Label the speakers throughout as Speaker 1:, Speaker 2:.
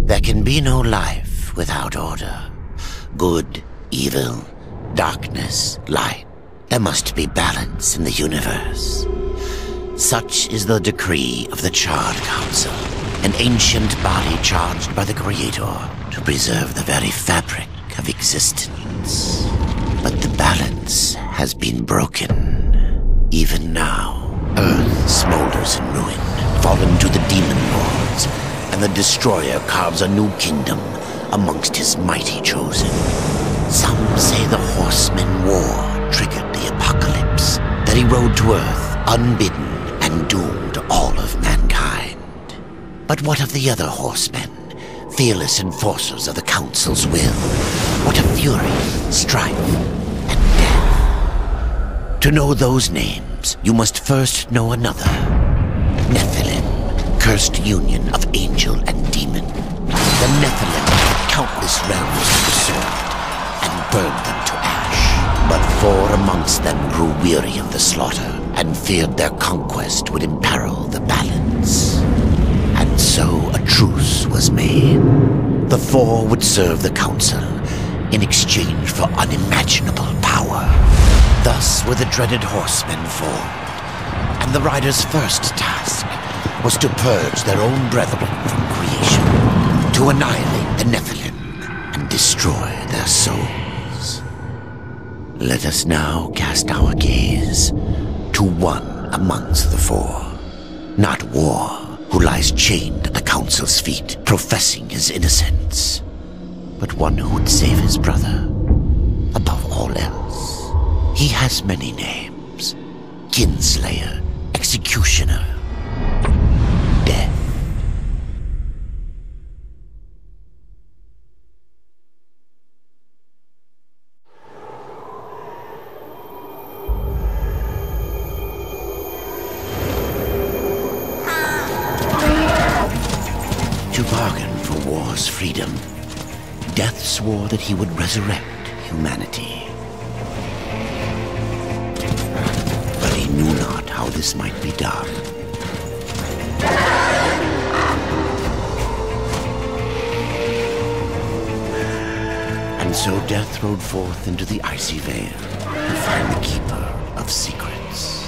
Speaker 1: There can be no life without order. Good, evil, darkness, light. There must be balance in the universe. Such is the decree of the Charred Council, an ancient body charged by the Creator to preserve the very fabric of existence. But the balance has been broken. Even now, Earth smolders in ruin, fallen to the demon lords, and the Destroyer carves a new kingdom amongst his mighty chosen. Some say the Horsemen War triggered the apocalypse, that he rode to Earth unbidden and doomed all of mankind. But what of the other Horsemen, fearless enforcers of the Council's will? What of fury, strife, and death? To know those names, you must first know another. Nephilim, cursed union of angel and demon. The Nephilim had countless realms to serve and burned them to ash. But 4 amongst them grew weary of the slaughter and feared their conquest would imperil the balance. And so a truce was made. The 4 would serve the Council in exchange for unimaginable power. Thus were the dreaded Horsemen formed, and the Riders' first task was to purge their own brethren from creation, to annihilate the Nephilim and destroy their souls. Let us now cast our gaze to one amongst the 4, not War, who lies chained at the Council's feet, professing his innocence, but one who would save his brother above all else. He has many names: Kinslayer, Executioner, Death. To bargain for war's freedom, Death swore that he would resurrect humanity. But he knew not how this might be done. And so Death rode forth into the icy veil to find the Keeper of Secrets.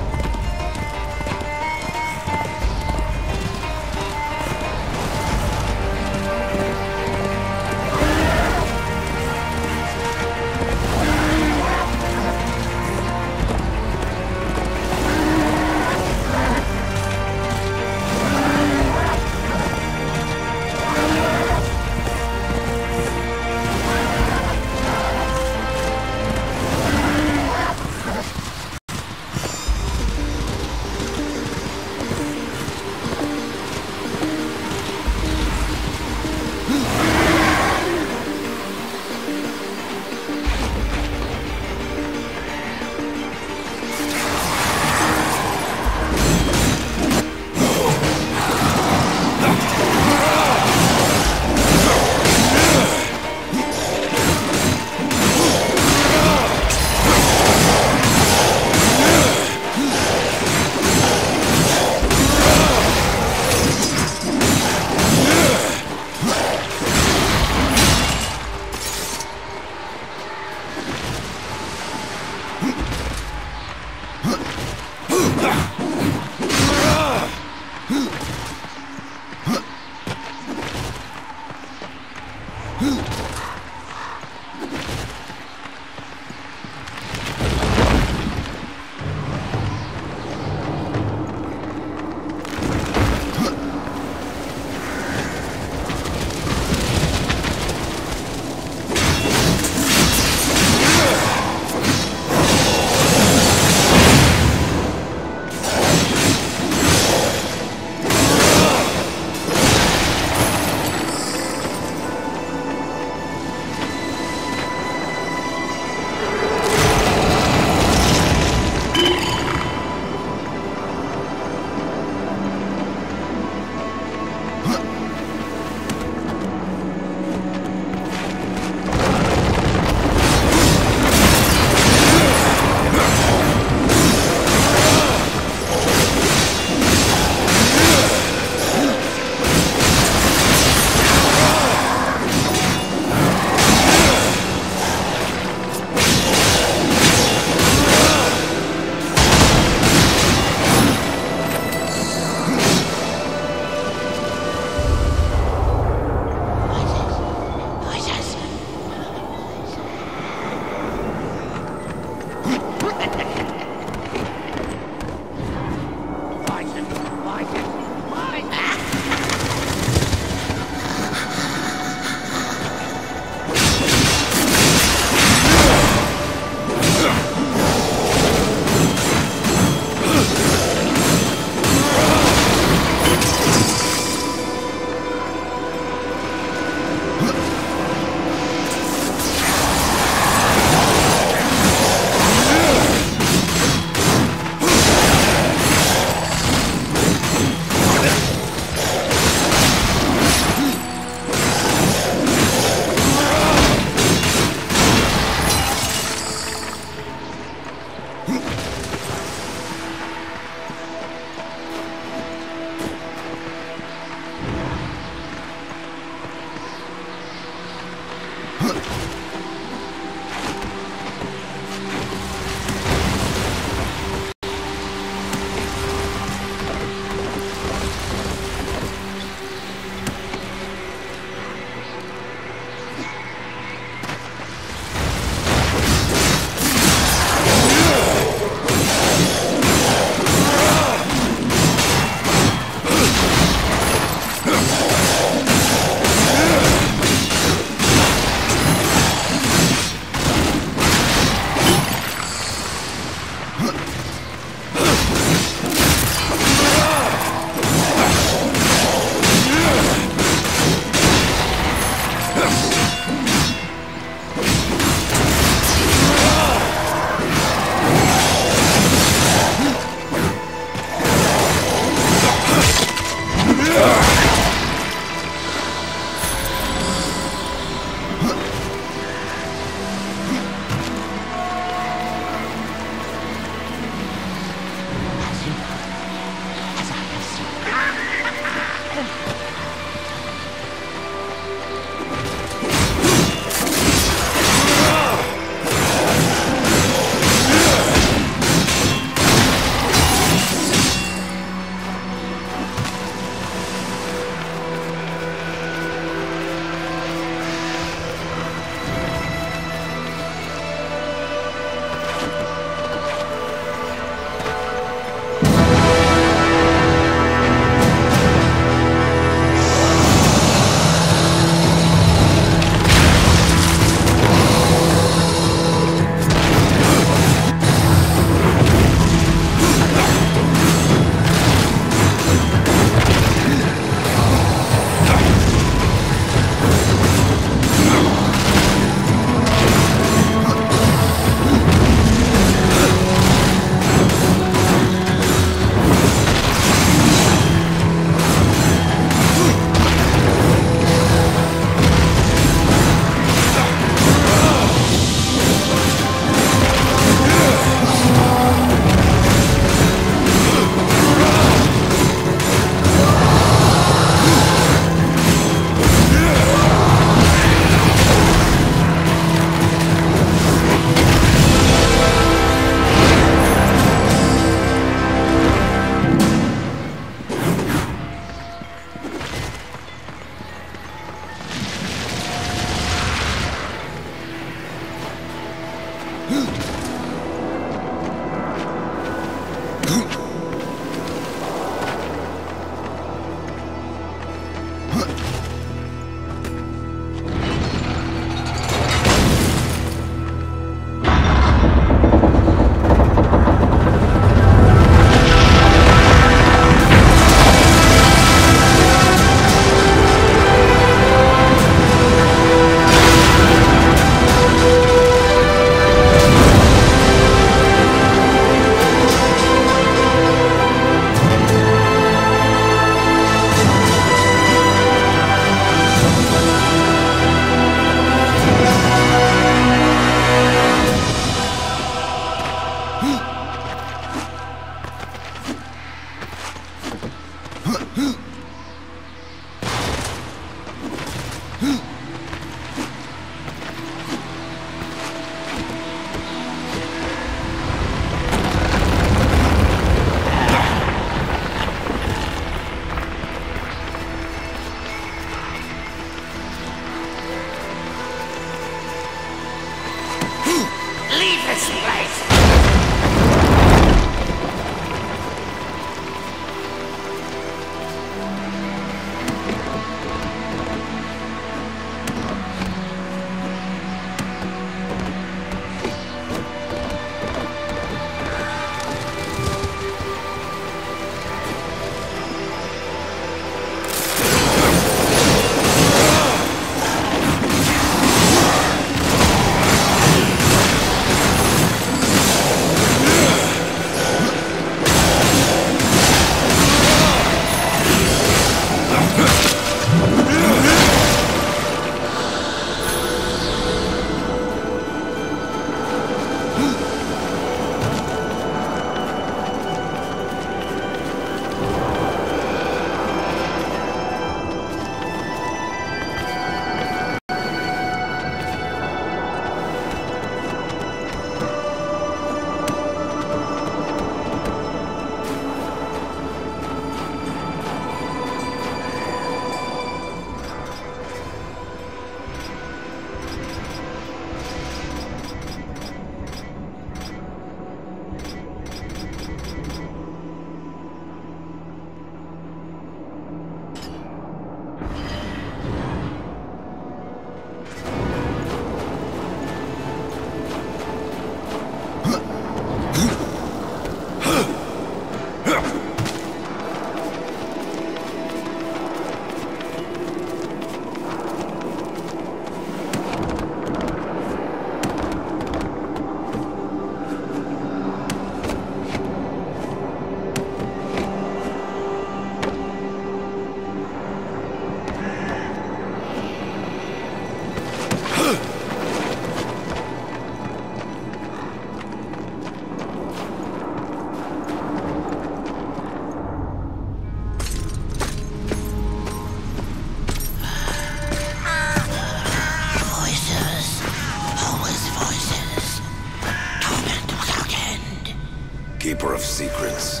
Speaker 2: Keeper of secrets,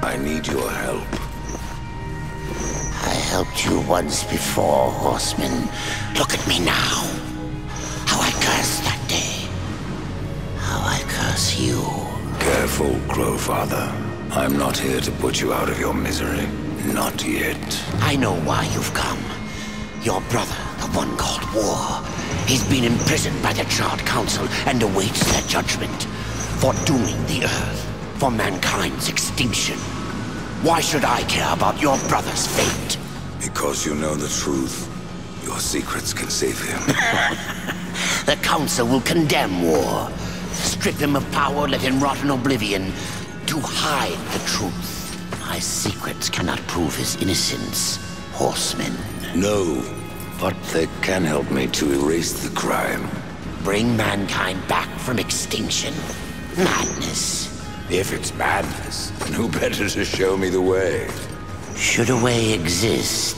Speaker 2: I need your help.
Speaker 1: I helped you once before, Horseman. Look at me now. How I cursed that day. How I curse you.
Speaker 2: Careful, Crowfather. I'm not here to put you out of your misery. Not yet.
Speaker 1: I know why you've come. Your brother, the one called War, he's been imprisoned by the Charred Council and awaits their judgment for dooming the Earth, for mankind's extinction. Why should I care about your brother's fate?
Speaker 2: Because you know the truth. Your secrets can save him.
Speaker 1: The Council will condemn War. Strip him of power, let him rot in oblivion. To hide the truth. My secrets cannot prove his innocence, Horseman.
Speaker 2: No, but they can help me to erase the crime.
Speaker 1: Bring mankind back from extinction. Madness.
Speaker 2: If it's madness, then who better to show me the way?
Speaker 1: Should a way exist,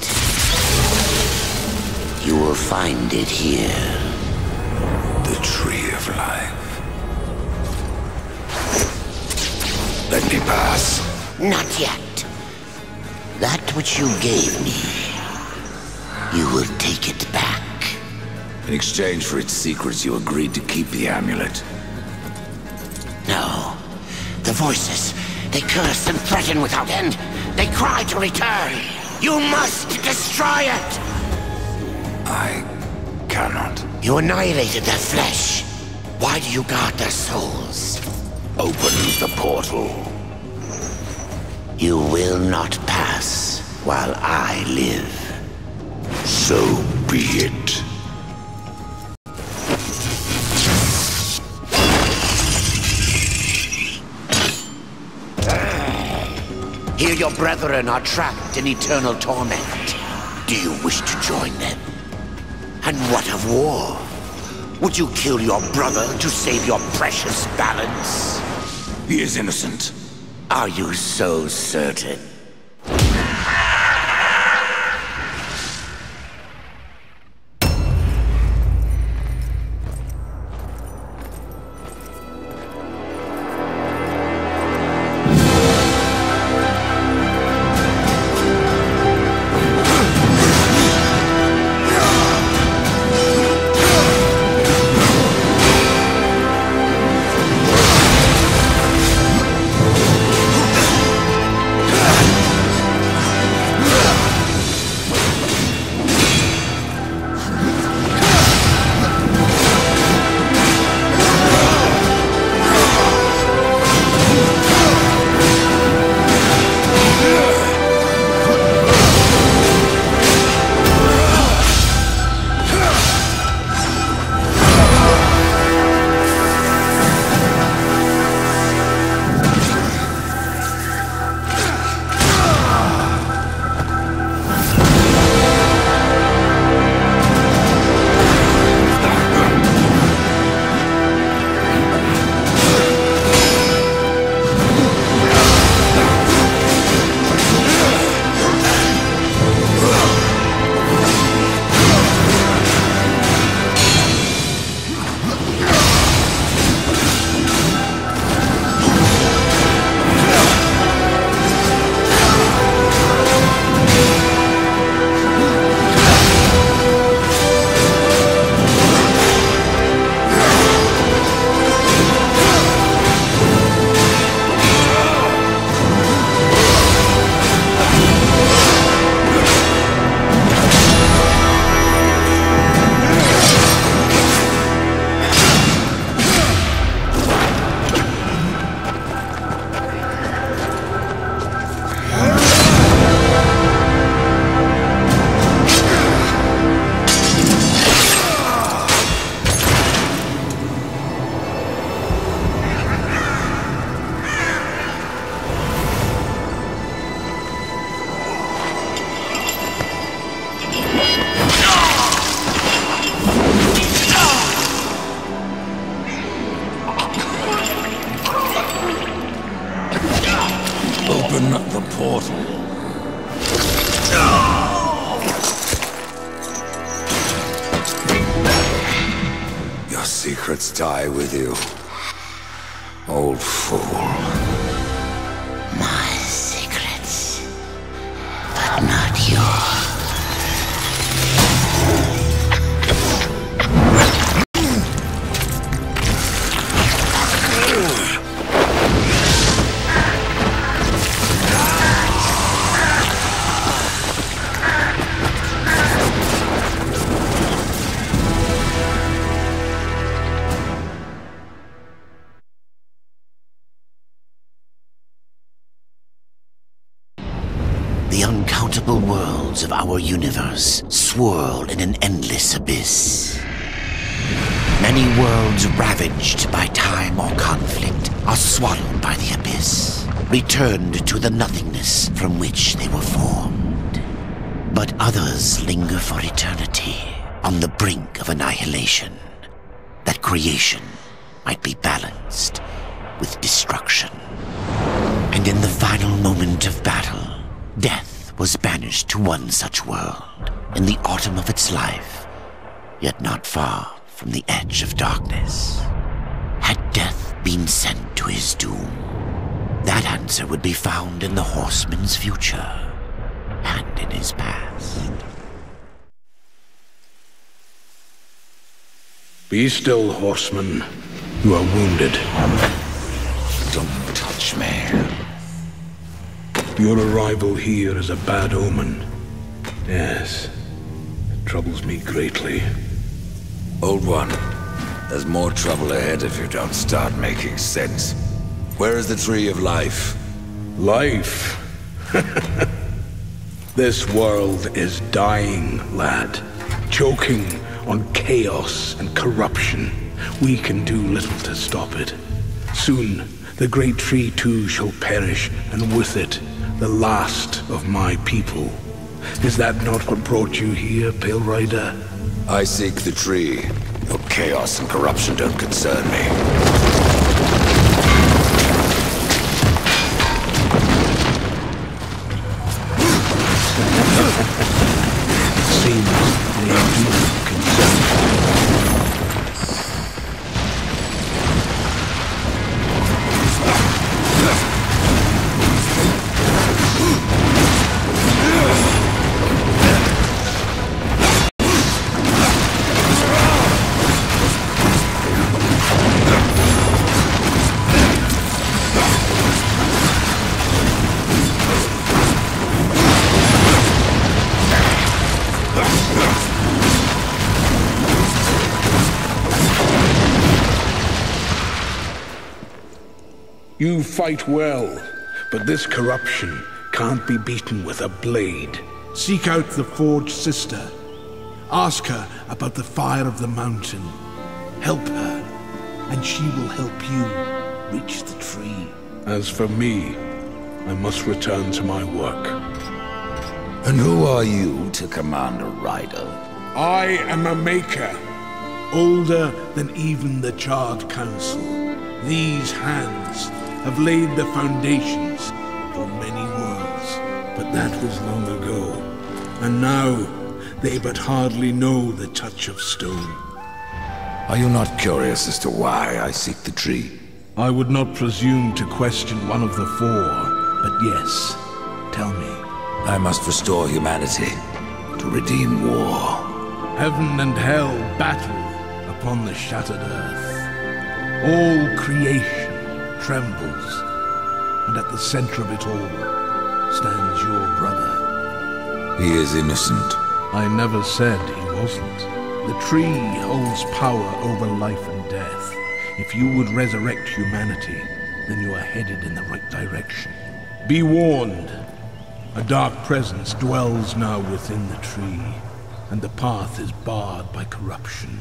Speaker 1: you will find it here.
Speaker 2: The Tree of Life. Let me pass.
Speaker 1: Not yet. That which you gave me, you will take it back.
Speaker 2: In exchange for its secrets, you agreed to keep the amulet.
Speaker 1: No. The voices, they curse and threaten without end. They cry to return. You must destroy it!
Speaker 2: I cannot.
Speaker 1: You annihilated their flesh. Why do you guard their souls?
Speaker 2: Open the portal.
Speaker 1: You will not pass while I live.
Speaker 2: So be it.
Speaker 1: Here your brethren are trapped in eternal torment. Do you wish to join them? And what of war? Would you kill your brother to save your precious balance?
Speaker 2: He is innocent.
Speaker 1: Are you so certain?
Speaker 2: Open the portal. Your secrets die with you, old fool.
Speaker 1: My secrets, but not yours. The uncountable worlds of our universe swirl in an endless abyss. Many worlds ravaged by time or conflict are swallowed by the abyss, returned to the nothingness from which they were formed. But others linger for eternity on the brink of annihilation, that creation might be balanced with destruction. And in the final moment of battle, death was banished to one such world in the autumn of its life, yet not far from the edge of darkness. Had death been sent to his doom? That answer would be found in the horseman's future and in his past.
Speaker 3: Be still, horseman. You are wounded.
Speaker 2: Don't touch me.
Speaker 3: Your arrival here is a bad omen. Yes, it troubles me greatly.
Speaker 2: Old one, there's more trouble ahead if you don't start making sense. Where is the Tree of Life?
Speaker 3: Life? This world is dying, lad. Choking on chaos and corruption. We can do little to stop it. Soon, the great tree too shall perish, and with it, the last of my people. Is that not what brought you here, Pale Rider?
Speaker 2: I seek the tree. Your chaos and corruption don't concern me.
Speaker 3: Seems they do concern me. You fight well, but this corruption can't be beaten with a blade. Seek out the Forged Sister. Ask her about the fire of the mountain. Help her, and she will help you reach the tree. As for me, I must return to my work.
Speaker 2: And who are you to command a rider?
Speaker 3: I am a maker, older than even the Charred Council. These hands have laid the foundations for many worlds, but that was long ago. And now, they but hardly know the touch of stone.
Speaker 2: Are you not curious as to why I seek the tree?
Speaker 3: I would not presume to question one of the four, but yes, tell me.
Speaker 2: I must restore humanity, to redeem war.
Speaker 3: Heaven and hell battle upon the shattered earth. All creation trembles, and at the center of it all stands your brother.
Speaker 2: He is innocent.
Speaker 3: I never said he wasn't. The tree holds power over life and death. If you would resurrect humanity, then you are headed in the right direction. Be warned. A dark presence dwells now within the tree, and the path is barred by corruption.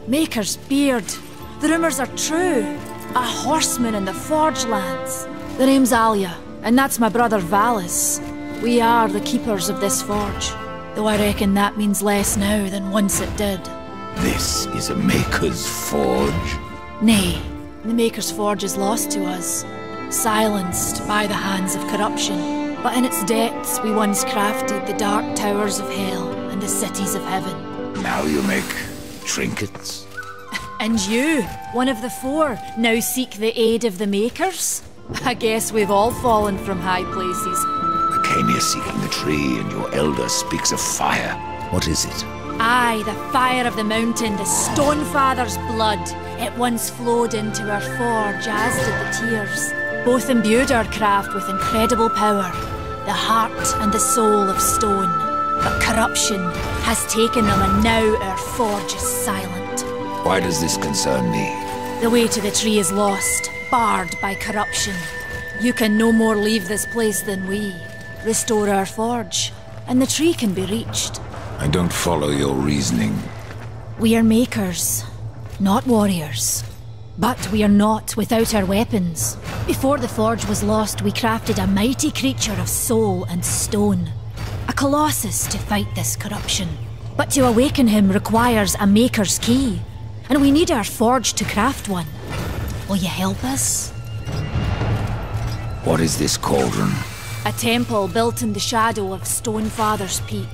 Speaker 4: Maker's beard. The rumors are true. A horseman in the Forge lands. The name's Alia, and that's my brother Valis. We are the keepers of this forge, though I reckon that means less now than once it did.
Speaker 1: This is a Maker's Forge?
Speaker 4: Nay, the Maker's Forge is lost to us, silenced by the hands of corruption. But in its depths we once crafted the dark towers of hell and the cities of heaven.
Speaker 1: Now you make trinkets?
Speaker 4: And you, one of the four, now seek the aid of the Makers? I guess we've all fallen from high places.
Speaker 1: I came here seeking the tree, and your elder speaks of fire. What is it?
Speaker 4: Aye, the fire of the mountain, the Stonefather's blood. It once flowed into our forge, as did the tears. Both imbued our craft with incredible power, the heart and the soul of stone. But corruption has taken them, and now our forge is silent.
Speaker 1: Why does this concern me?
Speaker 4: The way to the tree is lost, barred by corruption. You can no more leave this place than we. Restore our forge, and the tree can be reached.
Speaker 1: I don't follow your reasoning.
Speaker 4: We are makers, not warriors. But we are not without our weapons. Before the forge was lost, we crafted a mighty creature of soul and stone. A colossus to fight this corruption. But to awaken him requires a maker's key. And we need our forge to craft one. Will you help us?
Speaker 1: What is this cauldron?
Speaker 4: A temple built in the shadow of Stonefather's Peak.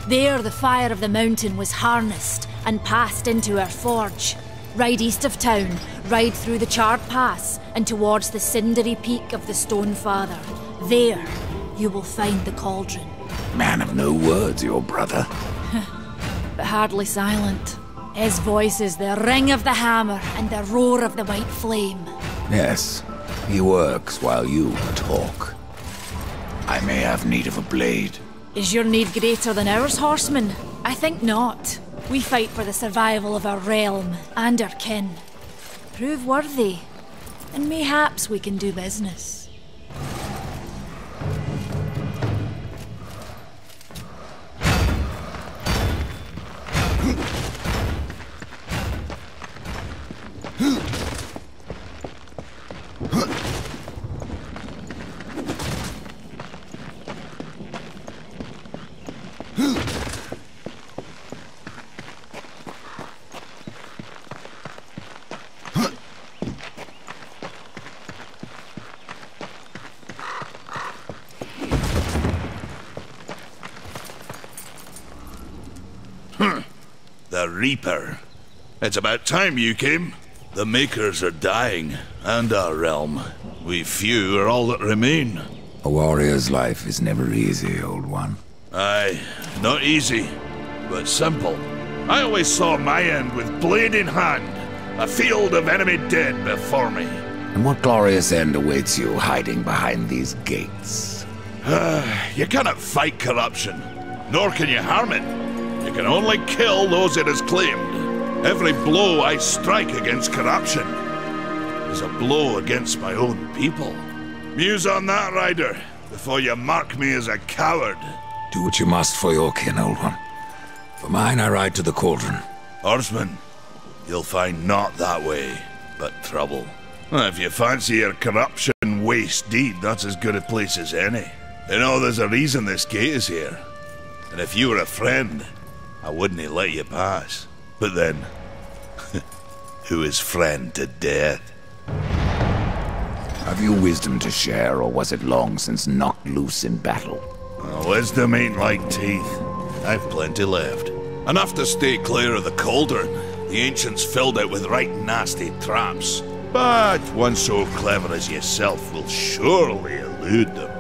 Speaker 4: There the fire of the mountain was harnessed and passed into our forge. Ride east of town, ride through the charred pass and towards the cindery peak of the Stonefather. There, you will find the cauldron.
Speaker 1: Man of no words, your brother.
Speaker 4: But hardly silent. His voice is the ring of the hammer and the roar of the white flame.
Speaker 1: Yes, he works while you talk. I may have need of a blade.
Speaker 4: Is your need greater than ours, horseman? I think not. We fight for the survival of our realm and our kin. Prove worthy, and mayhaps we can do business.
Speaker 5: The Reaper. It's about time you came. The Makers are dying, and our realm. We few are all that remain.
Speaker 2: A warrior's life is never easy, old one.
Speaker 5: Aye, not easy, but simple. I always saw my end with blade in hand, a field of enemy dead before me.
Speaker 2: And what glorious end awaits you hiding behind these gates?
Speaker 5: You cannot fight corruption, nor can you harm it. You can only kill those it has claimed. Every blow I strike against corruption is a blow against my own people. Muse on that, Rider, before you mark me as a coward.
Speaker 2: Do what you must for your kin, old one. For mine, I ride to the cauldron.
Speaker 5: Horseman, you'll find not that way, but trouble. If you fancy your corruption waste deed, that's as good a place as any. You know, there's a reason this gate is here. And if you were a friend, I wouldn't let you pass. But then, who is friend to death?
Speaker 2: Have you wisdom to share, or was it long since knocked loose in battle?
Speaker 5: Wisdom ain't like teeth. I've plenty left. Enough to stay clear of the cauldron. The ancients filled it with right nasty traps. But one so clever as yourself will surely elude them.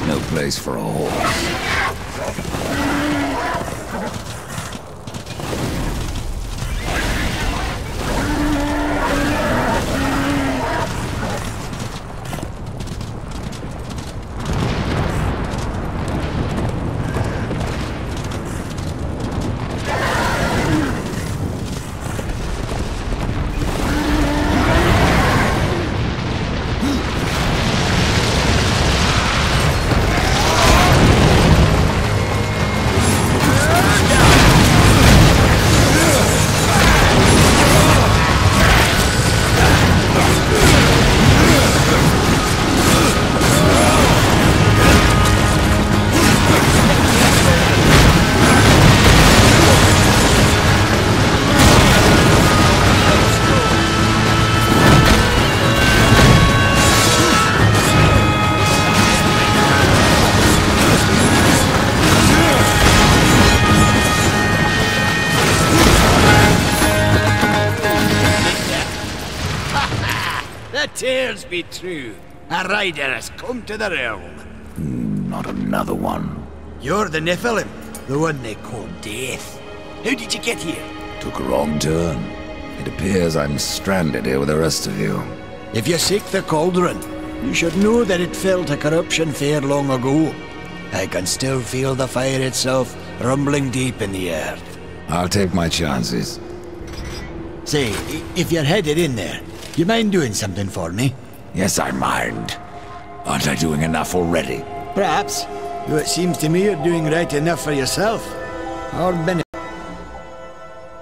Speaker 2: No place for a horse.
Speaker 6: Tears be true. A rider has come to the realm.
Speaker 2: Not another one.
Speaker 6: You're the Nephilim, the one they call Death. How did you get here?
Speaker 2: Took a wrong turn. It appears I'm stranded here with the rest of you.
Speaker 6: If you seek the cauldron, you should know that it fell to corruption fair long ago. I can still feel the fire itself rumbling deep in the earth.
Speaker 2: I'll take my chances.
Speaker 6: Say, if you're headed in there, you mind doing something for me?
Speaker 2: Yes, I mind. Aren't I doing enough already?
Speaker 6: Perhaps. Though it seems to me you're doing right enough for yourself. Or benefit.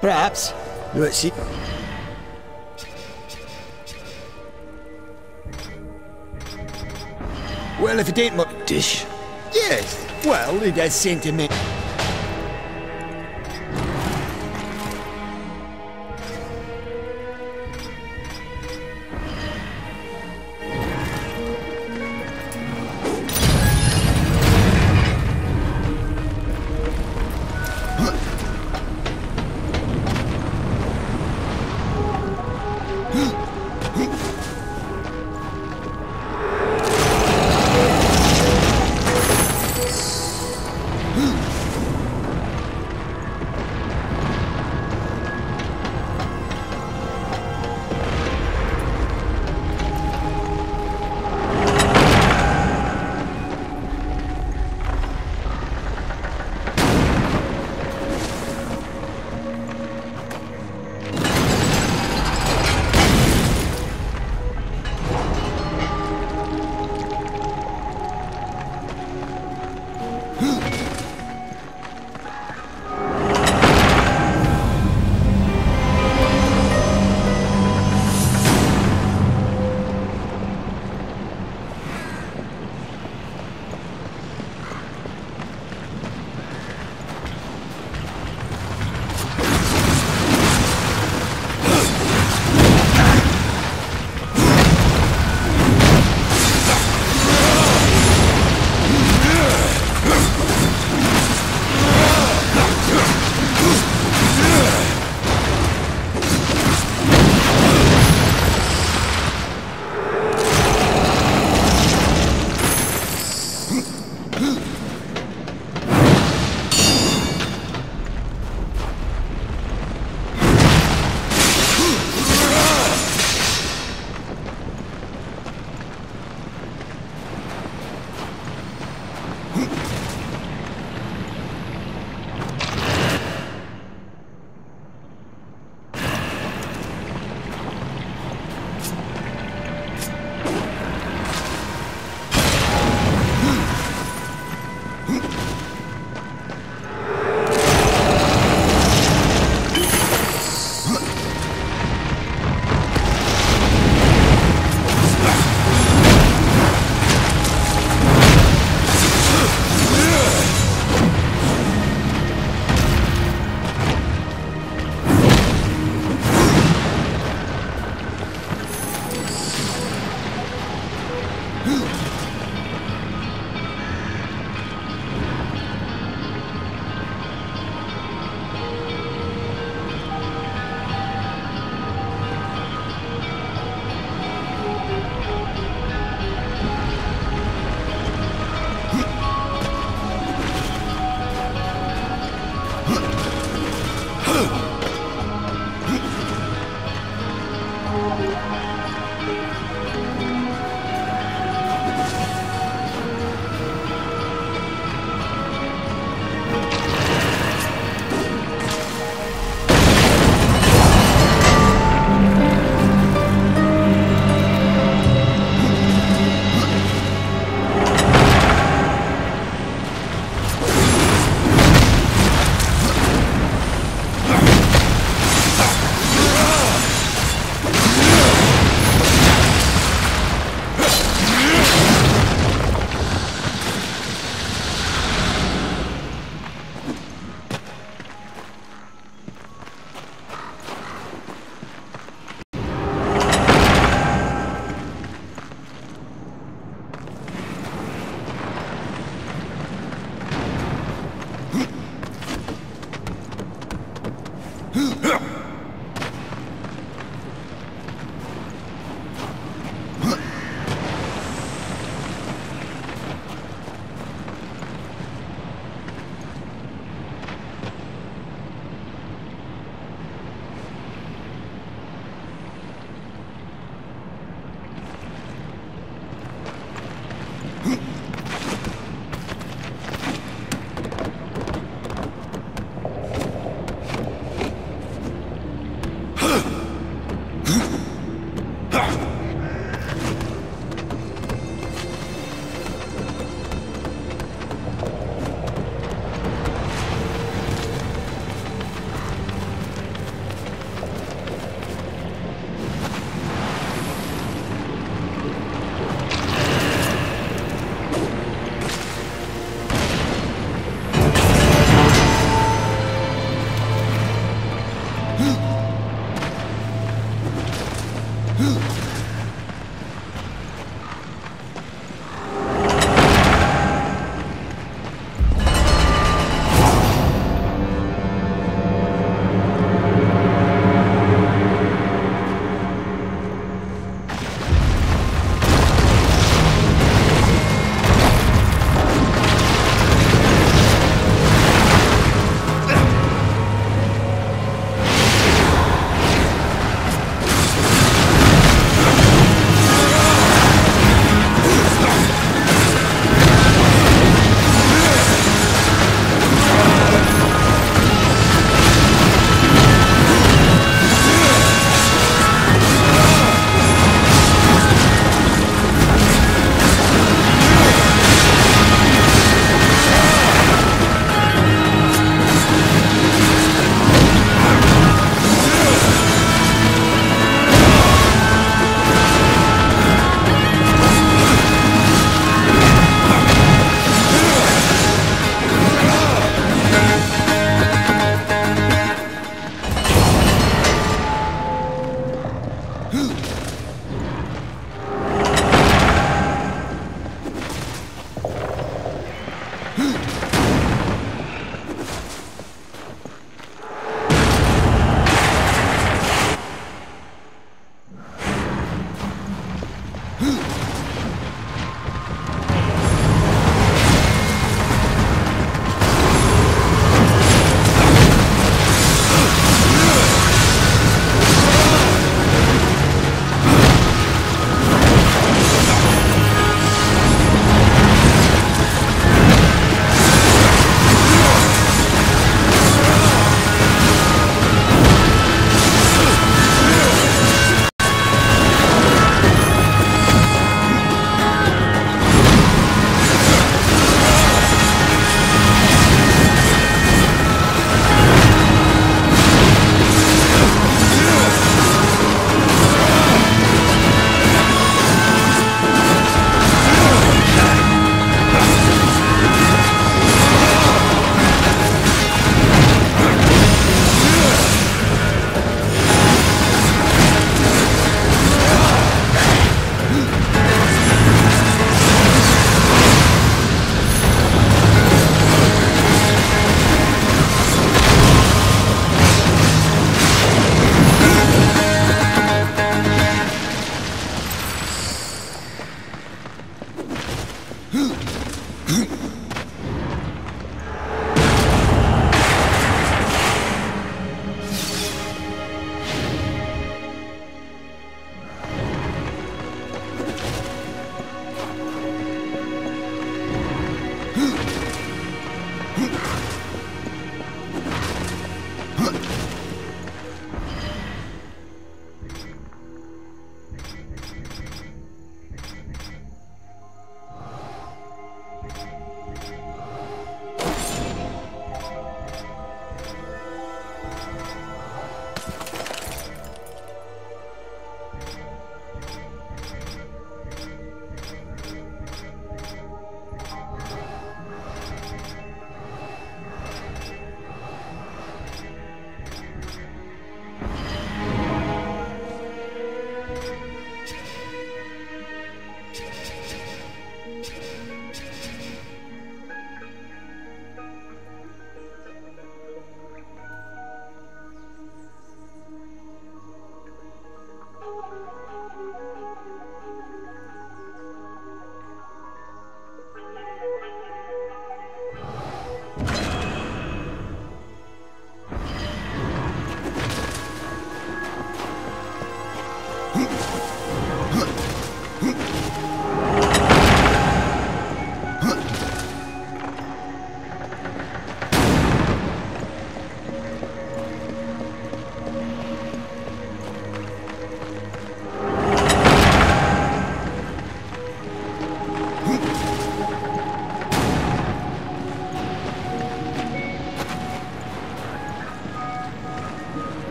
Speaker 6: Perhaps. Though it seems... Well, if it ain't much...
Speaker 2: Dish.
Speaker 6: Yes. Well, it has sentiment.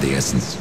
Speaker 2: the essence.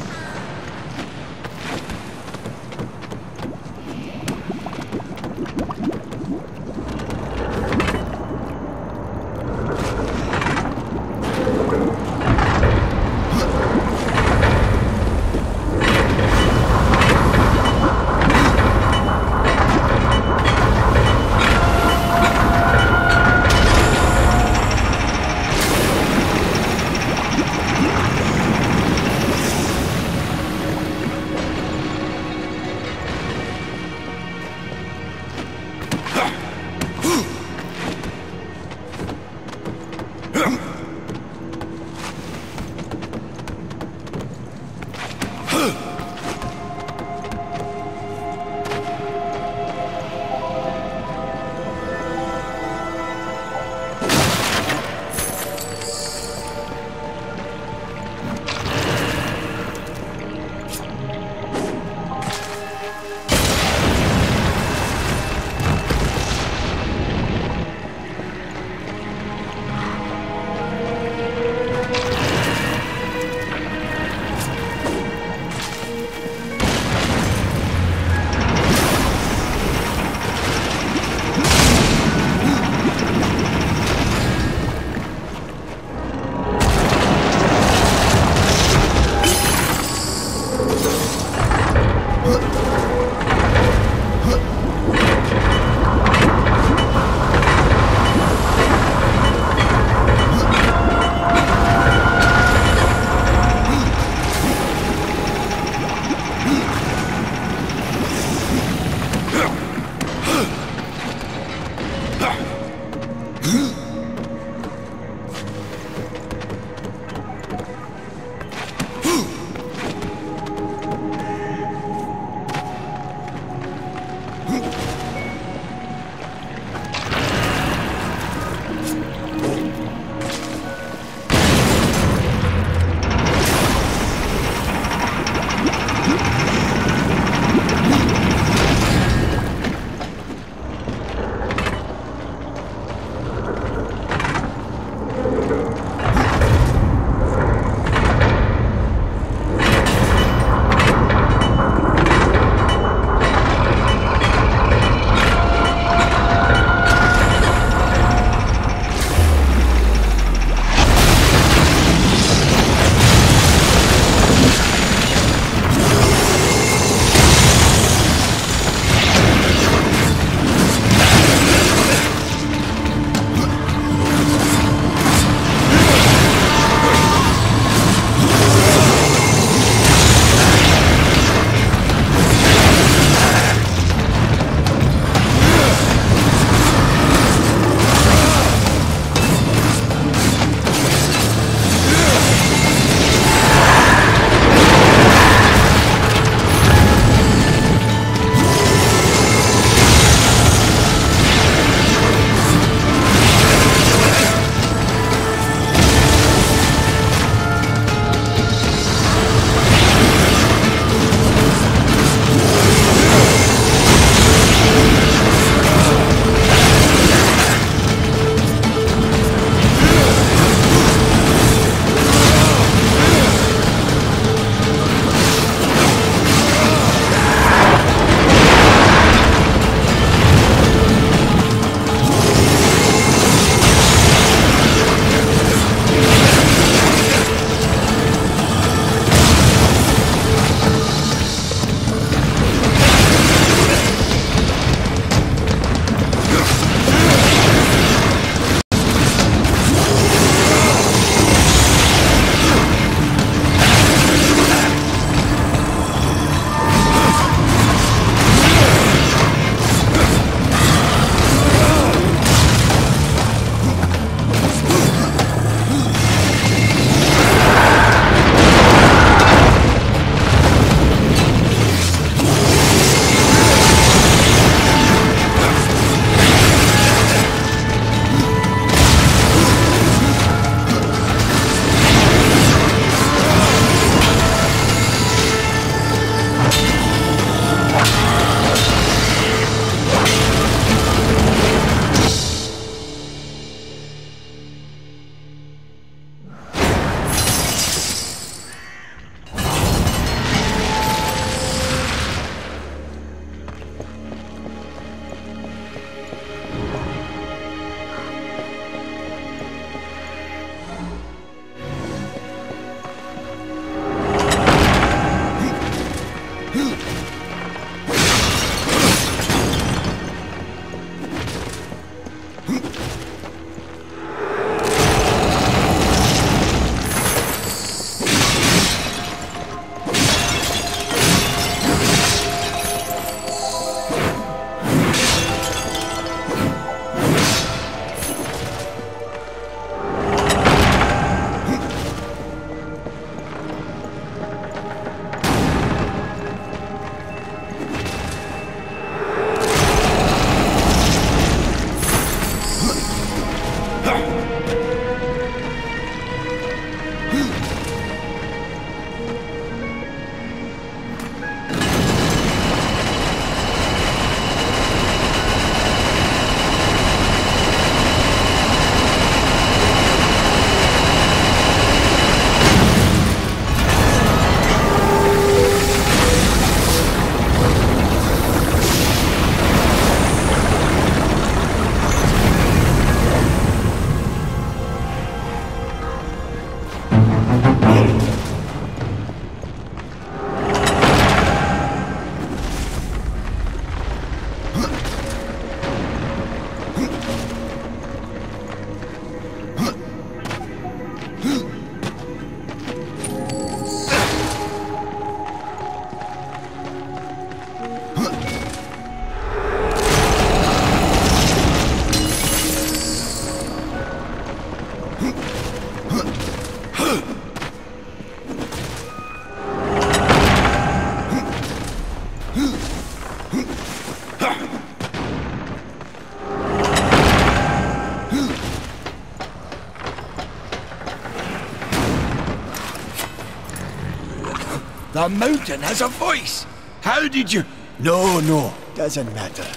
Speaker 6: The mountain has a voice! How did you... No, doesn't matter.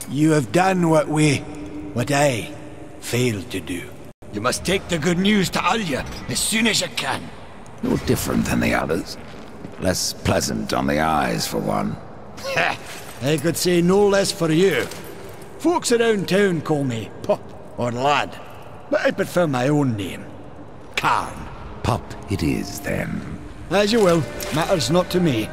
Speaker 6: You have done what I failed to do. You must take the good news to Alya as soon as you can.
Speaker 2: You're different than the others. Less pleasant on the eyes, for one.
Speaker 6: I could say no less for you. Folks around town call me Pup or Lad, but I prefer my own name. Karn.
Speaker 2: Pup it is, then.
Speaker 6: As you will. Matters not to me.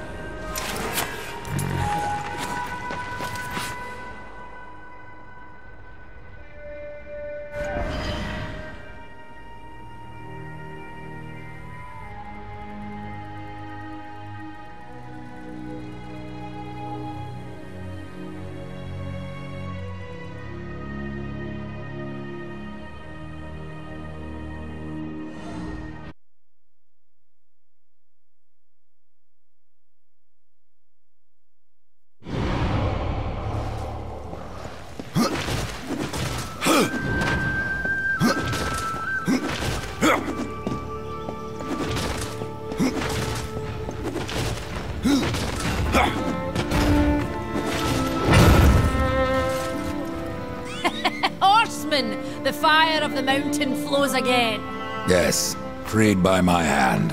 Speaker 4: The fire of the mountain flows again.
Speaker 2: Yes, freed by my hand.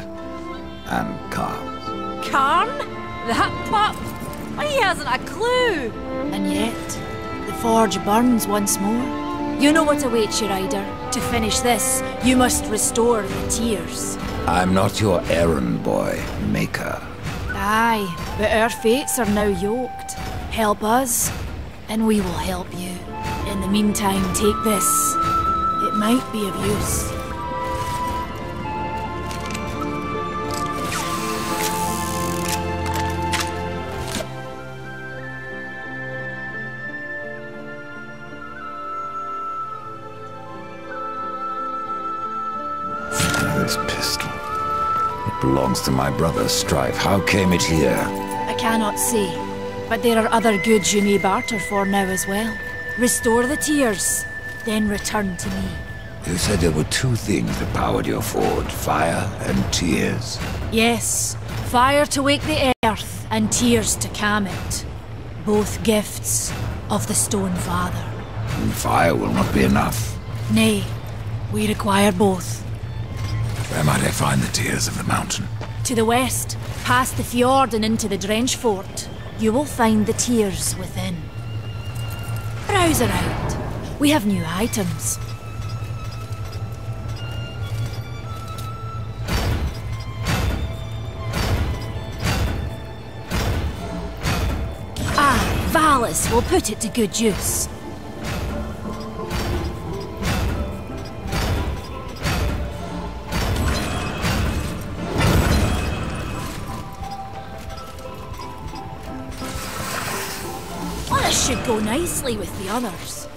Speaker 2: And Karn's.
Speaker 4: Karn? That pup? He hasn't a clue. And yet, the forge burns once more. You know what awaits you, Ryder. To finish this, you must restore the tears.
Speaker 2: I'm not your errand boy, Maker.
Speaker 4: Aye, but our fates are now yoked. Help us, and we will help you. In the meantime, take this. It might be of use.
Speaker 2: This pistol. It belongs to my brother, Strife. How came it here?
Speaker 4: I cannot say, but there are other goods you may barter for now as well. Restore the tears, then return to me.
Speaker 2: You said there were two things that powered your forge, fire and tears.
Speaker 4: Yes, fire to wake the earth, and tears to calm it. Both gifts of the Stone Father.
Speaker 2: And fire will not be enough.
Speaker 4: Nay, we require both.
Speaker 2: Where might I find the tears of the mountain?
Speaker 4: To the west, past the fjord and into the Drench Fort, you will find the tears within. Browse around. We have new items. Valis will put it to good use. Well, this should go nicely with the others.